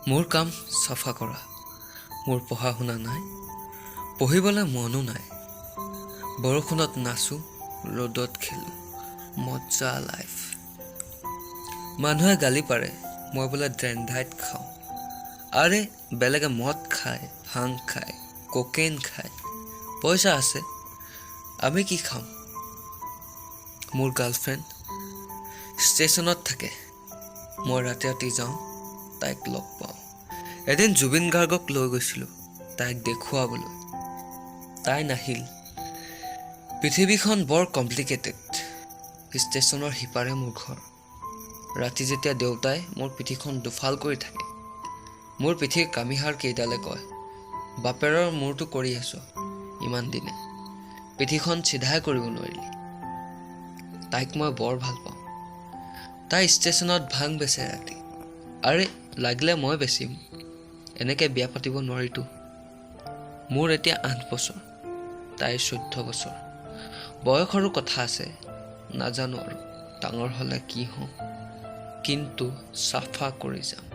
মোৰ কাম চাফা কৰা। মোৰ পঢ়া শুনা নাই, পঢ়িবলৈ মনো নাই। বৰষুণত নাচো, ৰ'দত খেলোঁ, মজা লাইফ। মানুহে গালি পাৰে, মই বোলে ড্ৰেণ্ডাইট খাওঁ। আৰে বেলেগে মদ খায়, ভাং খায়, কোকেইন খায়, পইচা আছে, আমি কি খাম? মোৰ গাৰ্লফ্ৰেণ্ড ষ্টেচনত থাকে, মই ৰাতি ৰাতি যাওঁ, তাইক লগ পাওঁ। এদিন জুবিন গাৰ্গক লৈ গৈছিলোঁ তাইক দেখুৱাবলৈ, তাই নাহিল। পৃথিৱীখন বৰ কমপ্লিকেটেড। ষ্টেচনৰ সিপাৰে মোৰ ঘৰ। ৰাতি যেতিয়া দেউতাই মোৰ পিঠিখন দুফাল কৰি থাকে, মোৰ পিঠিৰ কামিহাৰ কেইডালে কয়, বাপেৰৰ মূৰটো কৰি আছ ইমান দিনে, পিঠিখন চিধাই কৰিব নোৱাৰিলি। তাইক মই বৰ ভাল পাওঁ। তাই ষ্টেচনত ভাং বেচে ৰাতি। আৰে লাগিলে মই বেচিম, এনেকৈ বিয়া পাতিব নোৱাৰিতো। মোৰ এতিয়া 8 বছৰ, তাইৰ 14 বছৰ। বয়সৰো কথা আছে, নাজানো আৰু ডাঙৰ হ'লে কি হওঁ, কিন্তু চাফা কৰি যাম।